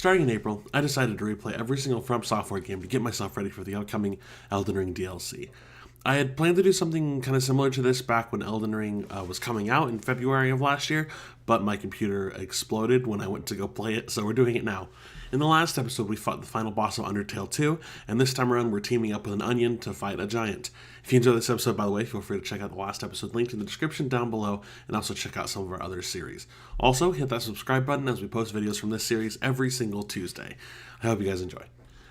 Starting in April, I decided to replay every single From Software game to get myself ready for the upcoming Elden Ring DLC. I had planned to do something kind of similar to this back when Elden Ring was coming out in February of last year, but my computer exploded when I went to go play it, so we're doing it now. In the last episode, we fought the final boss of Undertale 2, and this time around we're teaming up with an onion to fight a giant. If you enjoyed this episode, by the way, feel free to check out the last episode linked in the description down below, and also check out some of our other series. Also, hit that subscribe button as we post videos from this series every single Tuesday. I hope you guys enjoy.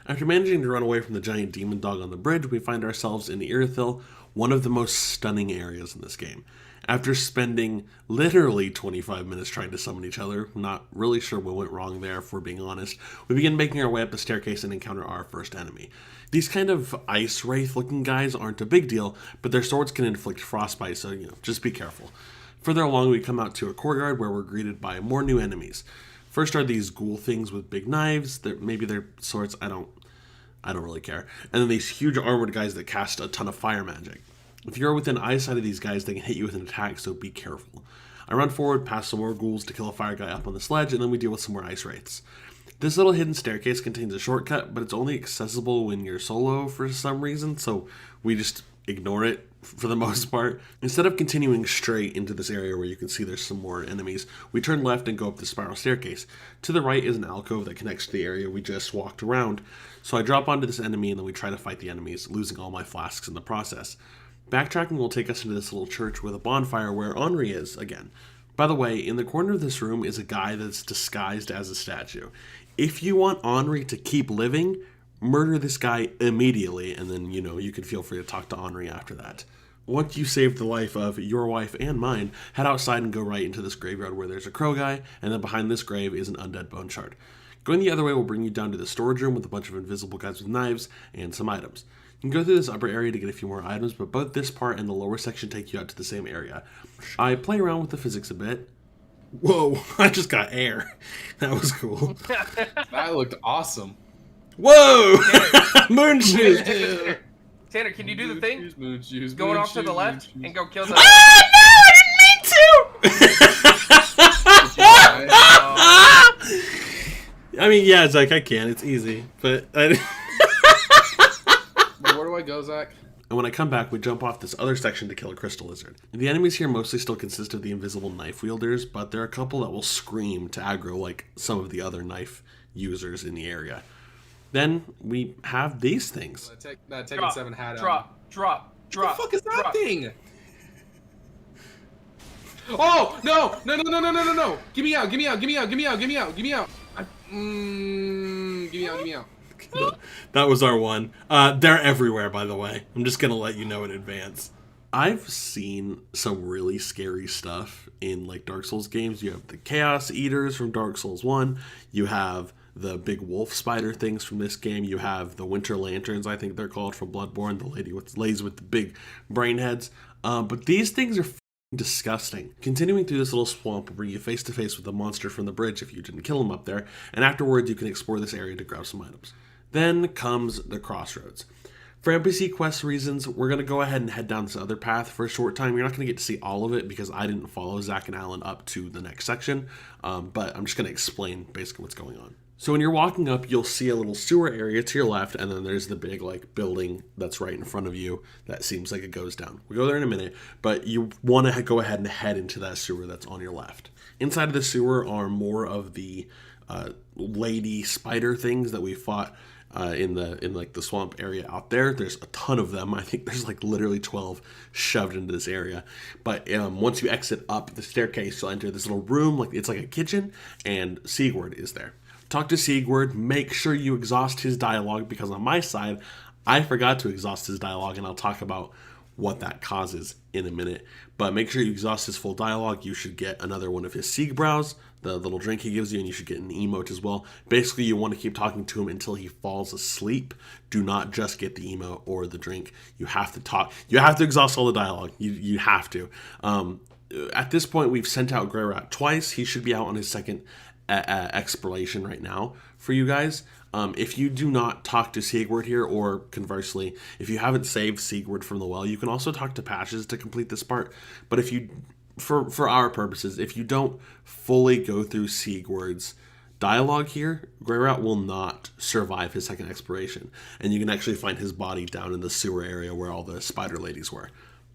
After managing to run away from the giant demon dog on the bridge, we find ourselves in Irithyll, one of the most stunning areas in this game. After spending literally 25 minutes trying to summon each other, not really sure what went wrong there if we're being honest, we begin making our way up the staircase and encounter our first enemy. These kind of ice wraith looking guys aren't a big deal, but their swords can inflict frostbite, so just be careful. Further along, we come out to a courtyard where we're greeted by more new enemies. First are these ghoul things with big knives. Maybe they're swords, I don't really care. And then these huge armored guys that cast a ton of fire magic. If you're within eyesight of these guys, they can hit you with an attack, so be careful. I run forward past some more ghouls to kill a fire guy up on the sledge, and then we deal with some more ice wraiths. This little hidden staircase contains a shortcut, but it's only accessible when you're solo for some reason, so we just ignore it for the most part. Instead of continuing straight into this area where you can see there's some more enemies, we turn left and go up the spiral staircase. To the right is an alcove that connects to the area we just walked around, so I drop onto this enemy and then we try to fight the enemies, losing all my flasks in the process. Backtracking will take us into this little church with a bonfire where Henri is again. By the way, in the corner of this room is a guy that's disguised as a statue. If you want Henri to keep living, murder this guy immediately, and then, you can feel free to talk to Henri after that. Once you save the life of your wife and mine, head outside and go right into this graveyard where there's a crow guy, and then behind this grave is an undead bone shard. Going the other way will bring you down to the storage room with a bunch of invisible guys with knives and some items. You can go through this upper area to get a few more items, but both this part and the lower section take you out to the same area. I play around with the physics a bit. Whoa, I just got air. That was cool. That looked awesome. Whoa! Moon shoes! Tanner, can you do the thing? Moon shoes, Going off to the left and go kill the... Ah, no! I didn't mean to! I mean, yeah, Zach, I can. It's easy. But where do I go, Zach? And when I come back, we jump off this other section to kill a crystal lizard. The enemies here mostly still consist of the invisible knife wielders, but there are a couple that will scream to aggro like some of the other knife users in the area. Then we have these things. That Tekken 7 hat Drop. What the fuck is that thing? Oh, no! No. Give me out. Give me out. That was our one. They're everywhere, by the way. I'm just gonna let you know in advance. I've seen some really scary stuff in like Dark Souls games. You have the Chaos Eaters from Dark Souls 1. You have the big wolf spider things from this game. You have the Winter Lanterns, I think they're ladies from Bloodborne, the ladies with the big brain heads. But these things are disgusting. Continuing through this little swamp will bring you face to face with the monster from the bridge if you didn't kill him up there, and afterwards you can explore this area to grab some items. Then comes the crossroads. For NPC quest reasons, we're going to go ahead and head down this other path for a short time. You're not going to get to see all of it because I didn't follow Zach and Alan up to the next section, but I'm just going to explain basically what's going on. So when you're walking up, you'll see a little sewer area to your left, and then there's the big building that's right in front of you that seems like it goes down. We'll go there in a minute, but you want to go ahead and head into that sewer that's on your left. Inside of the sewer are more of the lady spider things that we fought in the swamp area out there. There's a ton of them. I think there's literally 12 shoved into this area. But once you exit up the staircase, you'll enter this little room. It's like a kitchen, and Sigurd is there. Talk to Sigurd, make sure you exhaust his dialogue, because on my side, I forgot to exhaust his dialogue, and I'll talk about what that causes in a minute. But make sure you exhaust his full dialogue. You should get another one of his Siegbräus, the little drink he gives you, and you should get an emote as well. Basically, you want to keep talking to him until he falls asleep. Do not just get the emote or the drink. You have to talk. You have to exhaust all the dialogue. You have to. At this point, we've sent out Greyrat twice. He should be out on his second exploration right now for you guys. If you do not talk to Sigurd here, or conversely, if you haven't saved Sigurd from the well, you can also talk to Patches to complete this part. But if you, for our purposes, if you don't fully go through Sigurd's dialogue here, Grey Rat will not survive his second exploration, and you can actually find his body down in the sewer area where all the spider ladies were.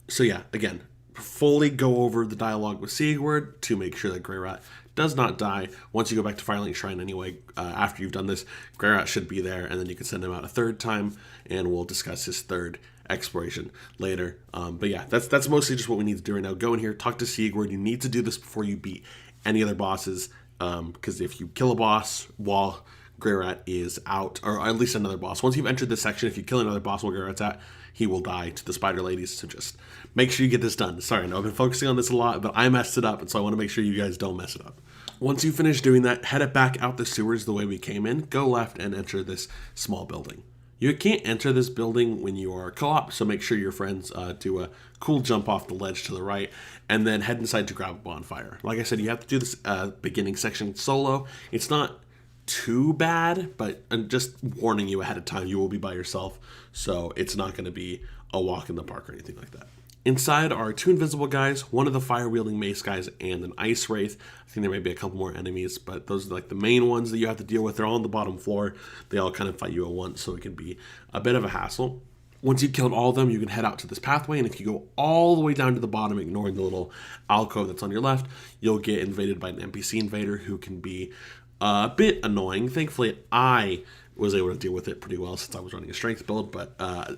So yeah, again, fully go over the dialogue with Sigurd to make sure that Grey Rat does not die. Once you go back to Firelight Shrine anyway, after you've done this, Grey Rat should be there, and then you can send him out a third time, and we'll discuss his third exploration later. But yeah, that's mostly just what we need to do right now. Go in here, talk to Sigurd. You need to do this before you beat any other bosses, because if you kill a boss while Grey Rat is out, or at least another boss, once you've entered this section, if you kill another boss while Grey Rat's at, he will die to the spider ladies. So just make sure you get this done. Sorry, I know I've been focusing on this a lot, but I messed it up, and so I want to make sure you guys don't mess it up. Once you finish doing that, head it back out the sewers the way we came in, go left, and enter this small building. You can't enter this building when you are co-op, so make sure your friends do a cool jump off the ledge to the right, and then head inside to grab a bonfire. Like I said, you have to do this beginning section solo. It's not too bad, but I'm just warning you ahead of time, you will be by yourself, so it's not going to be a walk in the park or anything like that. Inside are two invisible guys, one of the fire-wielding mace guys, and an ice wraith. I think there may be a couple more enemies, but those are like the main ones that you have to deal with. They're all on the bottom floor. They all kind of fight you at once, so it can be a bit of a hassle. Once you've killed all of them, you can head out to this pathway, and if you go all the way down to the bottom, ignoring the little alcove that's on your left, you'll get invaded by an NPC invader who can be a bit annoying. Thankfully, I was able to deal with it pretty well since I was running a strength build, but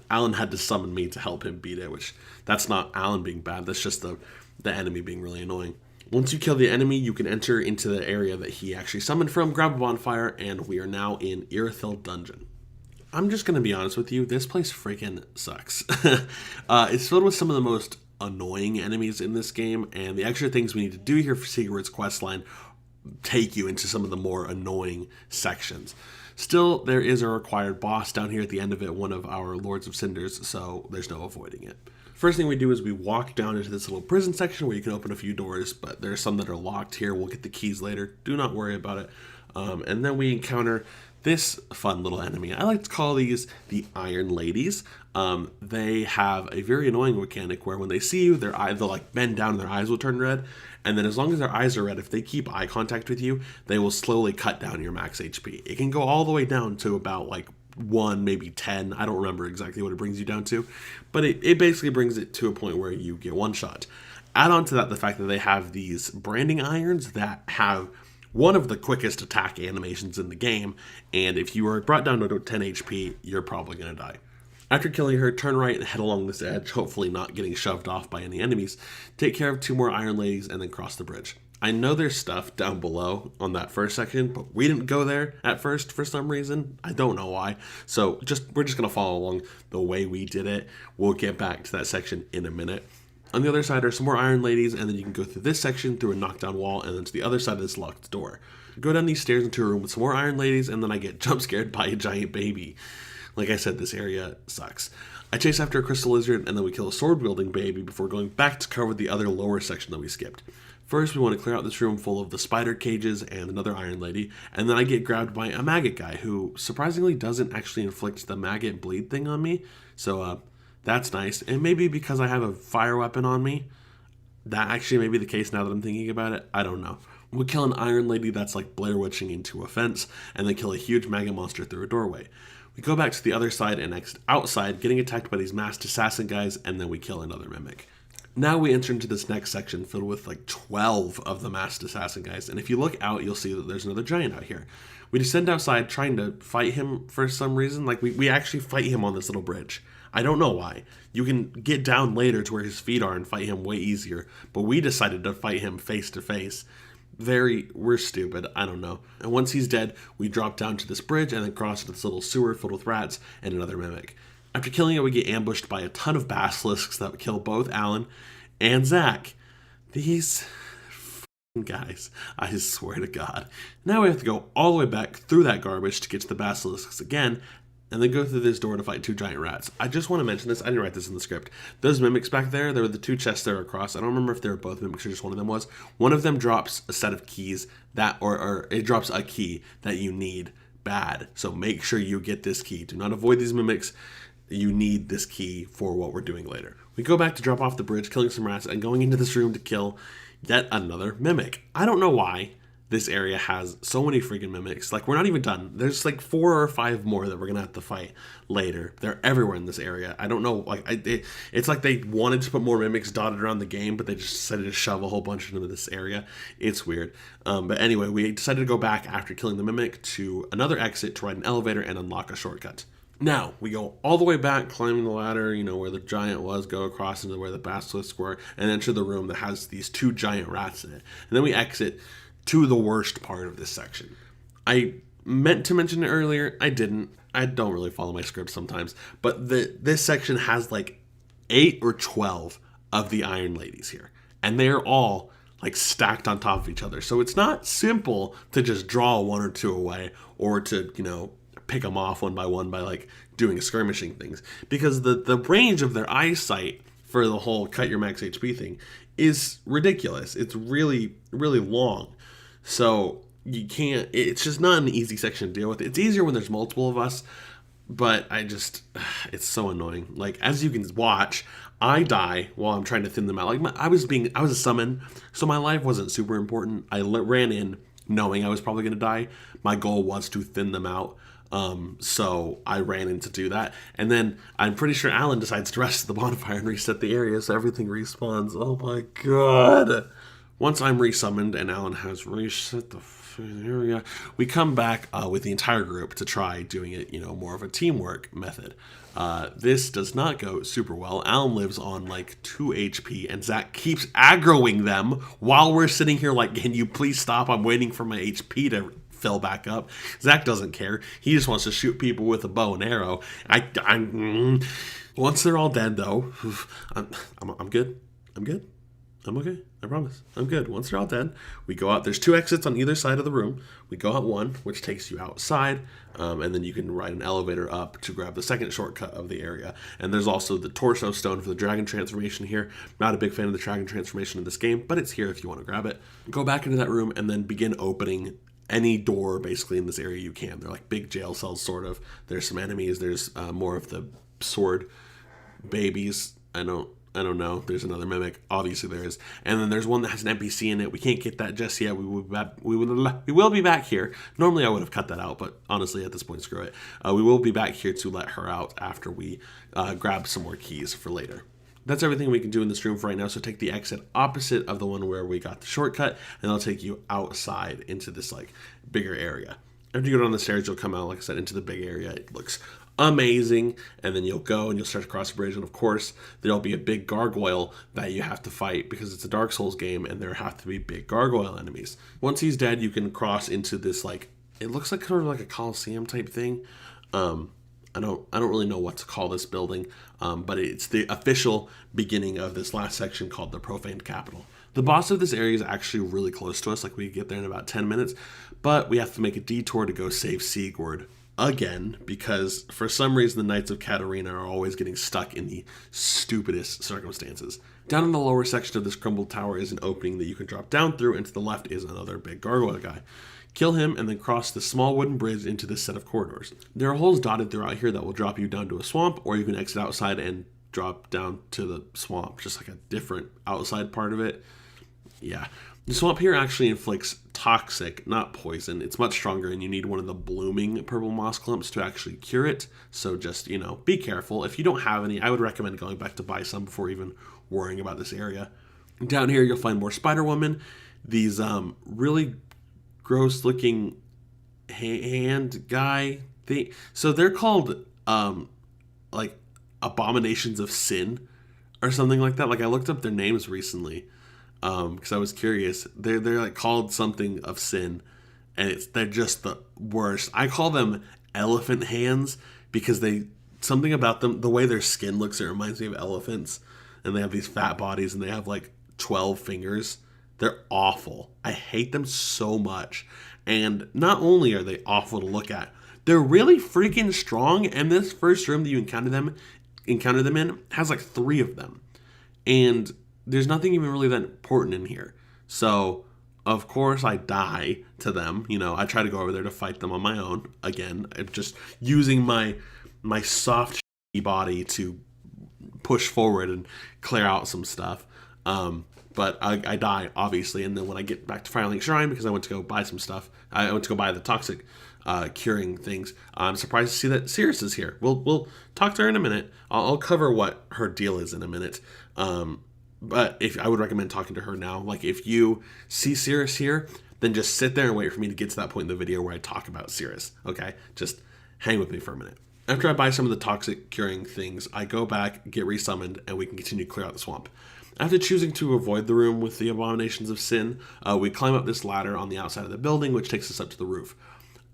Alan had to summon me to help him beat it, which that's not Alan being bad, that's just the enemy being really annoying. Once you kill the enemy, you can enter into the area that he actually summoned from, grab a bonfire, and we are now in Irithyll Dungeon. I'm just going to be honest with you, this place freaking sucks. It's filled with some of the most annoying enemies in this game, and the extra things we need to do here for Sigurd's questline take you into some of the more annoying sections. Still, there is a required boss down here at the end of it, one of our Lords of Cinders, so there's no avoiding it. First thing we do is we walk down into this little prison section where you can open a few doors, but there are some that are locked here. We'll get the keys later. Do not worry about it. And then we encounter this fun little enemy. I like to call these the Iron Ladies. They have a very annoying mechanic where when they see you, they'll like bend down and their eyes will turn red. And then as long as their eyes are red, if they keep eye contact with you, they will slowly cut down your max HP. It can go all the way down to about like 1, maybe 10. I don't remember exactly what it brings you down to, but it basically brings it to a point where you get one shot. Add on to that the fact that they have these branding irons that have one of the quickest attack animations in the game, and if you are brought down to 10 HP, you're probably going to die. After killing her, turn right and head along this edge, hopefully not getting shoved off by any enemies. Take care of 2 more Iron Ladies and then cross the bridge. I know there's stuff down below on that first section, but we didn't go there at first for some reason. I don't know why. So we're just going to follow along the way we did it. We'll get back to that section in a minute. On the other side are some more Iron Ladies, and then you can go through this section through a knockdown wall and then to the other side of this locked door. Go down these stairs into a room with some more Iron Ladies, and then I get jump scared by a giant baby. Like I said, this area sucks. I chase after a crystal lizard, and then we kill a sword-wielding baby before going back to cover the other lower section that we skipped. First, we want to clear out this room full of the spider cages and another Iron Lady, and then I get grabbed by a maggot guy who surprisingly doesn't actually inflict the maggot bleed thing on me, so that's nice. And maybe because I have a fire weapon on me, that actually may be the case now that I'm thinking about it. I don't know. We kill an Iron Lady that's like Blair Witching into a fence, and then kill a huge maggot monster through a doorway. We go back to the other side and exit outside, getting attacked by these masked assassin guys, and then we kill another mimic. Now we enter into this next section filled with like 12 of the masked assassin guys, and if you look out, you'll see that there's another giant out here. We descend outside trying to fight him for some reason. Like we actually fight him on this little bridge. I don't know why. You can get down later to where his feet are and fight him way easier, but we decided to fight him face to face. We're stupid, I don't know. And once he's dead, we drop down to this bridge and then cross this little sewer filled with rats and another mimic. After killing it, we get ambushed by a ton of basilisks that kill both Alan and Zach. These guys, I swear to God. Now we have to go all the way back through that garbage to get to the basilisks again, and then go through this door to fight 2 giant rats. I just want to mention this. I didn't write this in the script. Those mimics back there were the 2 chests there across. I don't remember if they were both mimics or just one of them was. One of them drops a set of keys or it drops a key that you need bad. So make sure you get this key. Do not avoid these mimics. You need this key for what we're doing later. We go back to drop off the bridge, killing some rats, and going into this room to kill yet another mimic. I don't know why. this area has so many freaking mimics. Like, we're not even done. There's like 4 or 5 more that we're gonna have to fight later. They're everywhere in this area. I don't know, like, it's like they wanted to put more mimics dotted around the game, but they just decided to shove a whole bunch into this area. It's weird. But anyway, we decided to go back after killing the mimic to another exit to ride an elevator and unlock a shortcut. Now, we go all the way back, climbing the ladder, where the giant was, go across into where the basilisks were, and enter the room that has these 2 giant rats in it. And then we exit to the worst part of this section. I meant to mention it earlier, I didn't. I don't really follow my script sometimes, but this section has like 8 or 12 of the Iron Ladies here, and they're all like stacked on top of each other. So it's not simple to just draw 1 or 2 away, or to, pick them off one by like doing skirmishing things, because the range of their eyesight for the whole cut your max HP thing is ridiculous. It's really, really long. So you can't, it's just not an easy section to deal with. It's easier when there's multiple of us, but it's so annoying. Like, as you can watch, I die while I'm trying to thin them out. Like, I was a summon, so my life wasn't super important. I ran in knowing I was probably going to die. My goal was to thin them out. So I ran in to do that. And then I'm pretty sure Alan decides to rest at the bonfire and reset the area, so everything respawns. Oh my god. Once I'm resummoned and Alan has reset the area, we come back with the entire group to try doing it, more of a teamwork method. This does not go super well. Alan lives on like 2 HP, and Zach keeps aggroing them while we're sitting here like, can you please stop? I'm waiting for my HP to fill back up. Zach doesn't care. He just wants to shoot people with a bow and arrow. Once they're all dead, though, I'm good. I'm okay. I promise. I'm good. Once they're all dead, we go out. There's 2 exits on either side of the room. We go out one, which takes you outside, and then you can ride an elevator up to grab the second shortcut of the area. And there's also the torso stone for the dragon transformation here. Not a big fan of the dragon transformation in this game, but it's here if you want to grab it. Go back into that room and then begin opening any door basically in this area you can. They're like big jail cells, sort of. There's some enemies. There's more of the sword babies. I don't know. There's another mimic. Obviously there is. And then there's one that has an NPC in it. We can't get that just yet. We will be back here. Normally I would have cut that out, but honestly at this point, screw it. We will be back here to let her out after we grab some more keys for later. That's everything we can do in this room for right now, so take the exit opposite of the one where we got the shortcut, and I'll take you outside into this, like, bigger area. After you go down the stairs, you'll come out, like I said, into the big area. It looks amazing, and then you'll go and you'll start to cross the bridge, and of course, there'll be a big gargoyle that you have to fight, because it's a Dark Souls game, and there have to be big gargoyle enemies. Once he's dead, you can cross into this, like, it looks like kind of like a Coliseum type thing. I don't really know what to call this building, but it's the official beginning of this last section called the Profaned Capital. The boss of this area is actually really close to us, like we get there in about 10 minutes, but we have to make a detour to go save Sigurd again, because for some reason the Knights of Katarina are always getting stuck in the stupidest circumstances. Down in the lower section of this crumbled tower is an opening that you can drop down through, and to the left is another big gargoyle guy. Kill him, and then cross the small wooden bridge into this set of corridors. There are holes dotted throughout here that will drop you down to a swamp, or you can exit outside and drop down to the swamp, just like a different outside part of it. Yeah. The swamp here actually inflicts toxic, not poison. It's much stronger, and you need one of the blooming purple moss clumps to actually cure it. So just, be careful. If you don't have any, I would recommend going back to buy some before even worrying about this area. Down here, you'll find more Spider Woman. These really gross looking hand guy thing. So they're called like abominations of sin or something like that. Like, I looked up their names recently because I was curious. They're like called something of sin, and they're just the worst. I call them elephant hands because something about them, the way their skin looks, it reminds me of elephants, and they have these fat bodies and they have like 12 fingers. They're awful. I hate them so much. And not only are they awful to look at, they're really freaking strong. And this first room that you encounter them in has like 3 of them. And there's nothing even really that important in here. So, of course, I die to them. I try to go over there to fight them on my own. Again, I'm just using my soft body to push forward and clear out some stuff. but I die, obviously. And then when I get back to Firelink Shrine, because I went to go buy some stuff, I went to go buy the toxic curing things. I'm surprised to see that Cirrus is here. We'll talk to her in a minute. I'll cover what her deal is in a minute. But if I would recommend talking to her now. Like, if you see Cirrus here, then just sit there and wait for me to get to that point in the video where I talk about Cirrus. Okay? Just hang with me for a minute. After I buy some of the toxic curing things, I go back, get resummoned, and we can continue to clear out the swamp. After choosing to avoid the room with the abominations of sin, we climb up this ladder on the outside of the building, which takes us up to the roof.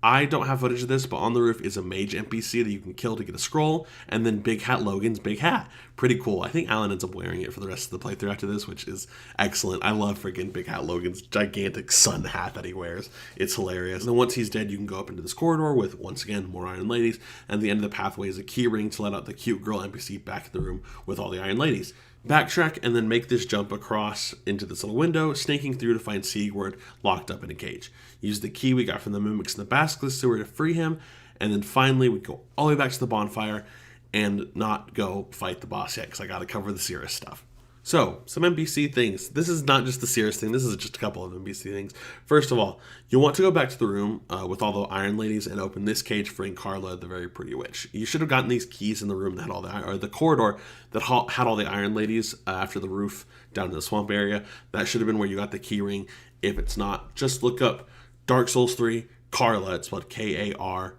I don't have footage of this, but on the roof is a mage NPC that you can kill to get a scroll, and then Big Hat Logan's big hat. Pretty cool. I think Alan ends up wearing it for the rest of the playthrough after this, which is excellent. I love freaking Big Hat Logan's gigantic sun hat that he wears. It's hilarious. And then once he's dead, you can go up into this corridor with, once again, more Iron Ladies, and the end of the pathway is a key ring to let out the cute girl NPC back in the room with all the Iron Ladies. Backtrack and then make this jump across into this little window, snaking through to find Sigurd locked up in a cage. Use the key we got from the mimics in the basilisk sewer to free him, and then finally we go all the way back to the bonfire and not go fight the boss yet, because I got to cover the Cirrus stuff. So, some NPC things. This is not just the Cirrus thing, this is just a couple of NPC things. First of all, you'll want to go back to the room with all the Iron Ladies and open this cage, freeing Carla, the very pretty witch. You should have gotten these keys in the room that had all the, or the corridor that had all the Iron Ladies after the roof down in the swamp area. That should have been where you got the key ring. If it's not, just look up Dark Souls 3, Carla, it's spelled Karla,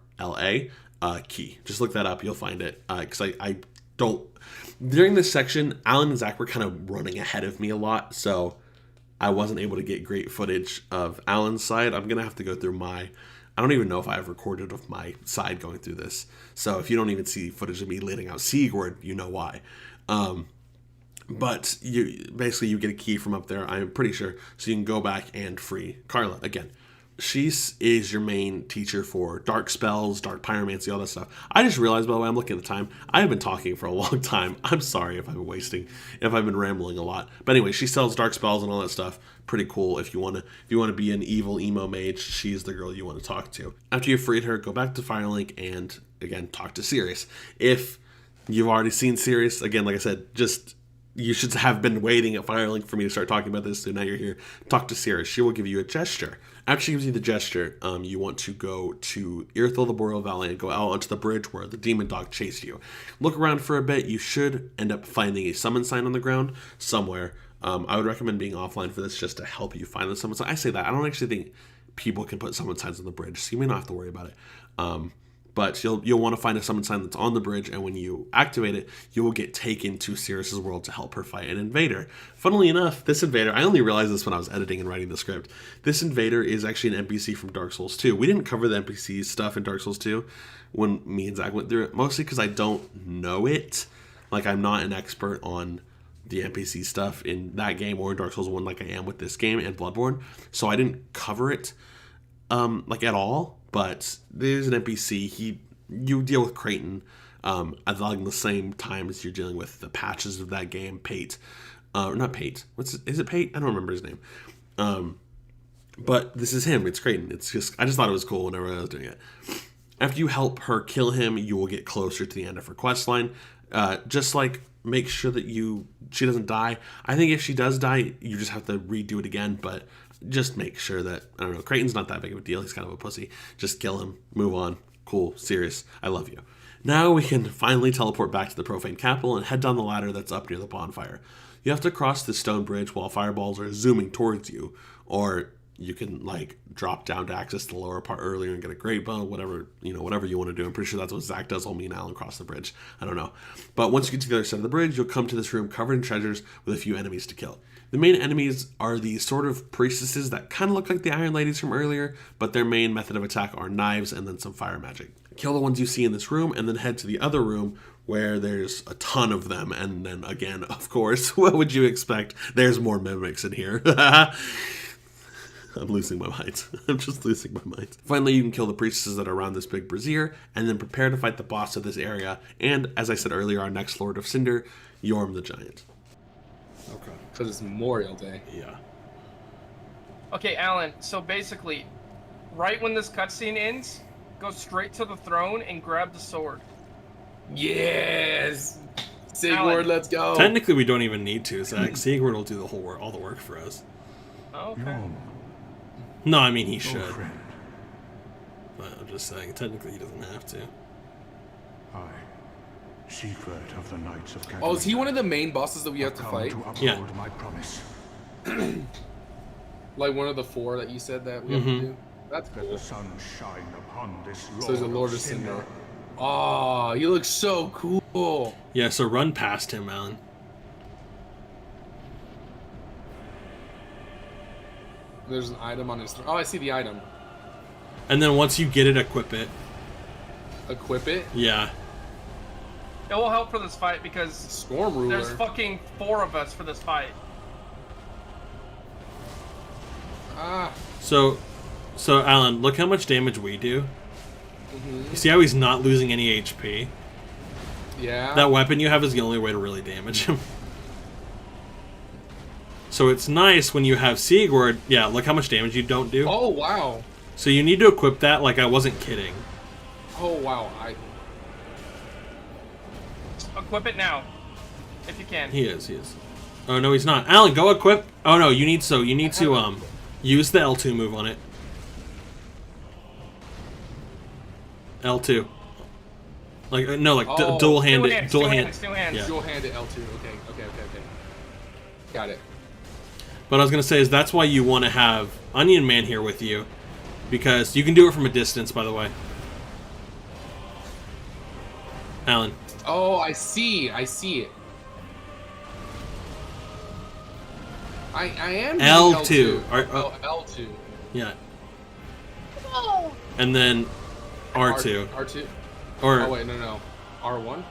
key. Just look that up, you'll find it. Because I don't... During this section, Alan and Zach were kind of running ahead of me a lot, so I wasn't able to get great footage of Alan's side. I'm going to have to go through my... I don't even know if I've recorded of my side going through this. So if you don't even see footage of me letting out Sigurd, you know why. But you get a key from up there, I'm pretty sure, so you can go back and free Carla again. She is your main teacher for dark spells, dark pyromancy, all that stuff. I just realized, by the way, I'm looking at the time, I have been talking for a long time. I'm sorry if I've been rambling a lot. But anyway, she sells dark spells and all that stuff. Pretty cool. If you want to be an evil emo mage, she's the girl you want to talk to. After you've freed her, go back to Firelink and again talk to Cirrus. If you've already seen Cirrus, again, like I said, you should have been waiting at Firelink for me to start talking about this, so now you're here. Talk to Cirrus. She will give you a gesture. After she gives you the gesture, you want to go to Irithel, the Boreal Valley, and go out onto the bridge where the demon dog chased you. Look around for a bit. You should end up finding a summon sign on the ground somewhere. I would recommend being offline for this just to help you find the summon sign. I say that. I don't actually think people can put summon signs on the bridge, so you may not have to worry about it. But you'll want to find a summon sign that's on the bridge, and when you activate it, you will get taken to Cirrus's world to help her fight an invader. Funnily enough, this invader, I only realized this when I was editing and writing the script, this invader is actually an NPC from Dark Souls 2. We didn't cover the NPC stuff in Dark Souls 2 when me and Zach went through it, mostly because I don't know it. Like, I'm not an expert on the NPC stuff in that game or in Dark Souls 1 like I am with this game and Bloodborne, so I didn't cover it at all. But there's an NPC. You deal with Creighton along the same time as you're dealing with the patches of that game. Pate, not Pate. Is it Pate? I don't remember his name. But this is him. It's Creighton. I just thought it was cool whenever I was doing it. After you help her kill him, you will get closer to the end of her quest line. Just make sure that she doesn't die. I think if she does die, you just have to redo it again. But just make sure that, I don't know, Creighton's not that big of a deal. He's kind of a pussy. Just kill him. Move on. Cool. Serious. I love you. Now we can finally teleport back to the Profane Capital and head down the ladder that's up near the bonfire. You have to cross this stone bridge while fireballs are zooming towards you, or you can drop down to access the lower part earlier and get a great bow, whatever you want to do. I'm pretty sure that's what Zach does while me and Alan cross the bridge. I don't know. But once you get to the other side of the bridge, you'll come to this room covered in treasures with a few enemies to kill. The main enemies are these sort of priestesses that kind of look like the Iron Ladies from earlier, but their main method of attack are knives and then some fire magic. Kill the ones you see in this room and then head to the other room where there's a ton of them. And then again, of course, what would you expect? There's more mimics in here. I'm losing my mind. I'm just losing my mind. Finally, you can kill the priestesses that are around this big brazier and then prepare to fight the boss of this area. And as I said earlier, our next Lord of Cinder, Yorm the Giant. Okay. Because it's Memorial Day. Yeah. Okay, Alan, so basically, right when this cutscene ends, go straight to the throne and grab the sword. Yes! Sigurd, let's go. Technically, we don't even need to, Zach. Sigurd will do the whole work, all the work for us. Oh, okay. No, I mean he should. Friend. But I'm just saying, technically he doesn't have to. I, secret of the Knights of Oh, is he one of the main bosses that we have to come fight? to uphold Yeah. my promise. Like one of the 4 that you said that we have to do? That's Let cool. the sun shine upon this So there's a Lord of Cinder. Oh, he looks so cool. Yeah, so run past him, Alan. There's an item on his throne. Oh, I see the item. And then once you get it, equip it. Equip it. Yeah. It will help for this fight because Storm Ruler. there's fucking 4 of us for this fight. Ah. So Alan, look how much damage we do. You see how he's not losing any HP? Yeah. That weapon you have is the only way to really damage him. So it's nice when you have Sigurd. Yeah, look how much damage you don't do. Oh, wow. So you need to equip that like I wasn't kidding. Oh, wow. Equip it now, if you can. He is. Oh no, he's not. Alan, go equip. Oh no, you need to use the L2 move on it. L2. Like no, like Oh. dual hand Two it. hands, Dual two hand. hands, two hands. Yeah. Dual handed L2. Okay. Got it. But I was gonna say is that's why you want to have Onion Man here with you, because you can do it from a distance. By the way, Alan. Oh, I see it. I am L2. Oh, L2. Yeah. And then R2. R2. Or Oh wait, no. R1?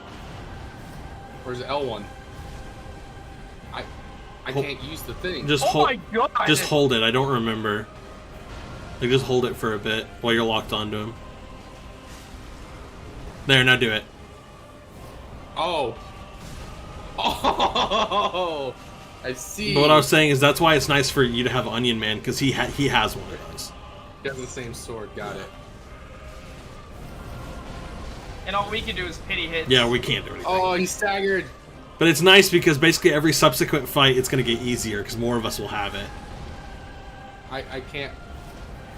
Or is it L1? I can't use the thing. just Oh hold. my god! Just hold it. I don't remember. Like just hold it for a bit while you're locked onto him. There, now do it. Oh. Oh. I see. But what I was saying is that's why it's nice for you to have Onion Man because he has one of those. He has the same sword. Got it. And all we can do is pity hits. Yeah, we can't do anything. Oh, he's staggered. But it's nice because basically every subsequent fight it's gonna get easier because more of us will have it. I can't.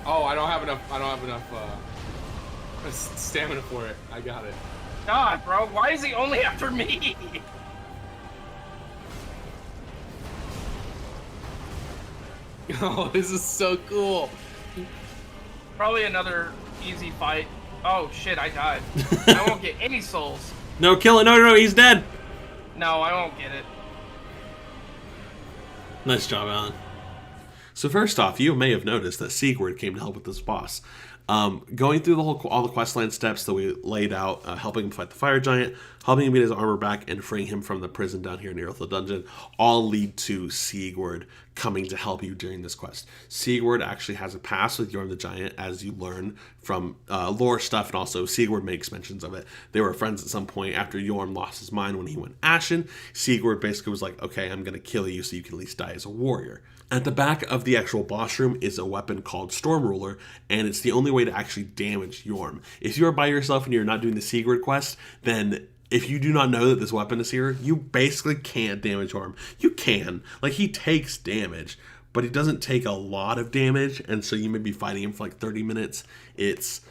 Oh, I don't have enough stamina for it. I got it. God, bro, why is he only after me? Oh, this is so cool. Probably another easy fight. Oh shit, I died. I won't get any souls. No, kill it. No, he's dead. No, I won't get it. Nice job, Alan. So first off, you may have noticed that Sigurd came to help with this boss. Going through all the questline steps that we laid out, helping him fight the fire giant, helping him get his armor back, and freeing him from the prison down here near the dungeon, all lead to Sigurd coming to help you during this quest. Sigurd actually has a past with Yorm the Giant, as you learn from lore stuff, and also Sigurd makes mentions of it. They were friends at some point after Yorm lost his mind when he went ashen. Sigurd basically was like, okay, I'm going to kill you so you can at least die as a warrior. At the back of the actual boss room is a weapon called Storm Ruler, and it's the only way to actually damage Yorm. If you are by yourself and you're not doing the Sigurd quest, then if you do not know that this weapon is here, you basically can't damage Yorm. You can. Like, he takes damage, but he doesn't take a lot of damage, and so you may be fighting him for like 30 minutes. It's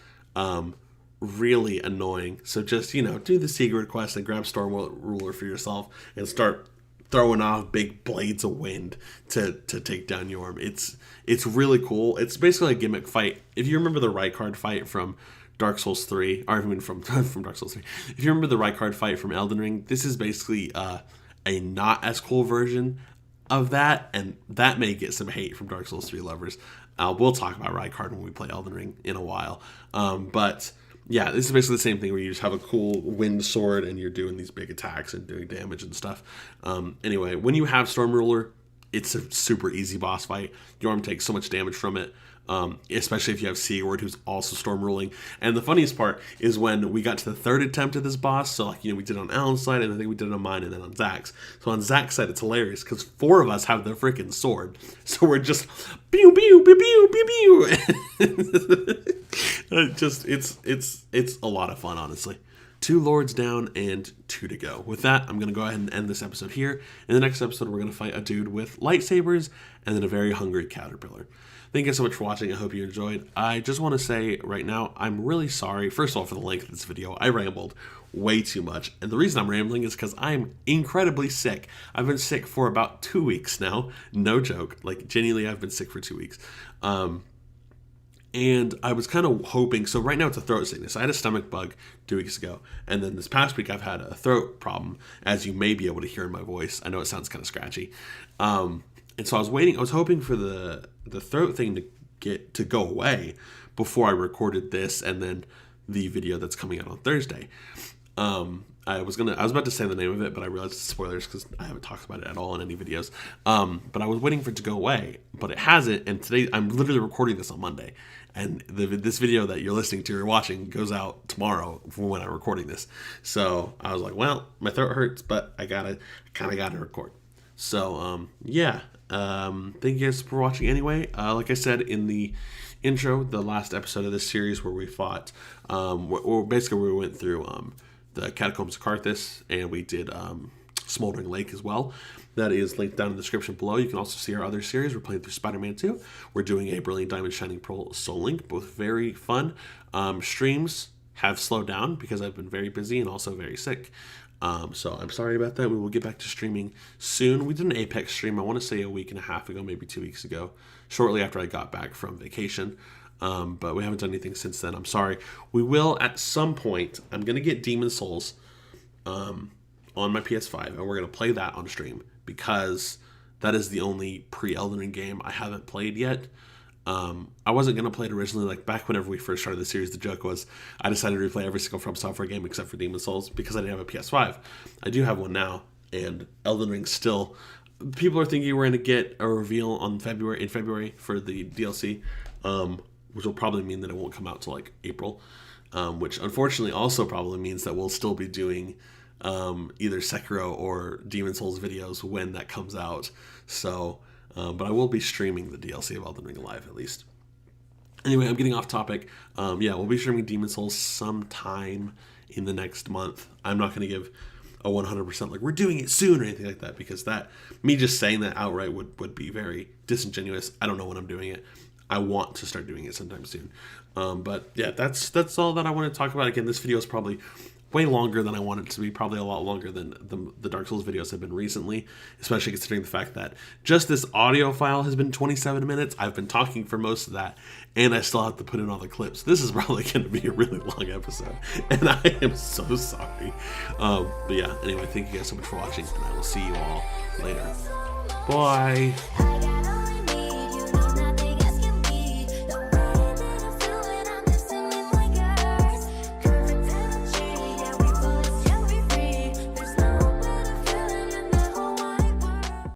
really annoying. So just, do the Sigurd quest and grab Storm Ruler for yourself and start throwing off big blades of wind to take down Yorm. It's really cool. It's basically a gimmick fight. If you remember the Rykard fight from Dark Souls 3, or I mean from Dark Souls 3, if you remember the Rykard fight from Elden Ring, this is basically a not as cool version of that, and that may get some hate from Dark Souls 3 lovers. We'll talk about Rykard when we play Elden Ring in a while. But yeah, this is basically the same thing where you just have a cool wind sword and you're doing these big attacks and doing damage and stuff. Anyway, when you have Storm Ruler, it's a super easy boss fight. Yorm takes so much damage from it, especially if you have Sigurd, who's also Storm Ruling. And the funniest part is when we got to the third attempt at this boss, so we did it on Alan's side, and I think we did it on mine, and then on Zach's. So on Zach's side, it's hilarious, because 4 of us have the freaking sword. So we're just, pew, pew, pew, pew, pew, pew. It's a lot of fun, honestly. 2 lords down and 2 to go. With that, I'm going to go ahead and end this episode here. In the next episode, we're going to fight a dude with lightsabers and then a very hungry caterpillar. Thank you so much for watching. I hope you enjoyed. I just want to say right now, I'm really sorry, first of all, for the length of this video. I rambled way too much. And the reason I'm rambling is because I'm incredibly sick. I've been sick for about 2 weeks now. No joke. Like, genuinely, I've been sick for 2 weeks. And I was kind of hoping, so right now it's a throat sickness. I had a stomach bug 2 weeks ago. And then this past week I've had a throat problem, as you may be able to hear in my voice. I know it sounds kind of scratchy. And so I was hoping for the throat thing to go away before I recorded this and then the video that's coming out on Thursday. I was about to say the name of it, but I realized it's spoilers because I haven't talked about it at all in any videos. But I was waiting for it to go away, but it hasn't. And today I'm literally recording this on Monday, and this video that you're listening to or watching goes out tomorrow from when I'm recording this. So I was like, well, my throat hurts, but I kind of gotta record. So yeah. Thank you guys for watching anyway. Like I said in the intro, the last episode of this series where we fought, basically we went through the Catacombs of Carthus, and we did Smoldering Lake as well. That is linked down in the description below. You can also see our other series. We're playing through Spider-Man 2. We're doing a Brilliant Diamond Shining Pearl Soul Link, both very fun. Streams have slowed down because I've been very busy and also very sick. So I'm sorry about that. We will get back to streaming soon. We did an Apex stream, I want to say a week and a half ago, maybe 2 weeks ago, shortly after I got back from vacation. But we haven't done anything since then. I'm sorry. We will at some point. I'm going to get Demon Souls on my PS5, and we're going to play that on stream because that is the only pre-Elden Ring game I haven't played yet. I wasn't going to play it originally. Like, back whenever we first started the series, the joke was I decided to replay every single From Software game except for Demon Souls because I didn't have a PS5. I do have one now, and Elden Ring still... People are thinking we're going to get a reveal in February for the DLC, which will probably mean that it won't come out till like April, which unfortunately also probably means that we'll still be doing either Sekiro or Demon Souls videos when that comes out. So... but I will be streaming the DLC of Elden Ring live, at least. Anyway, I'm getting off topic. Yeah, we'll be streaming Demon Souls sometime in the next month. I'm not going to give a 100% like, we're doing it soon or anything like that, because me just saying that outright would be very disingenuous. I don't know when I'm doing it. I want to start doing it sometime soon. But yeah, that's all that I want to talk about. Again, this video is probably way longer than I want it to be, probably a lot longer than the Dark Souls videos have been recently, especially considering the fact that just this audio file has been 27 minutes. I've been talking for most of that, and I still have to put in all the clips. This is probably going to be a really long episode, and I am so sorry. But yeah, anyway, thank you guys so much for watching, and I will see you all later. Bye!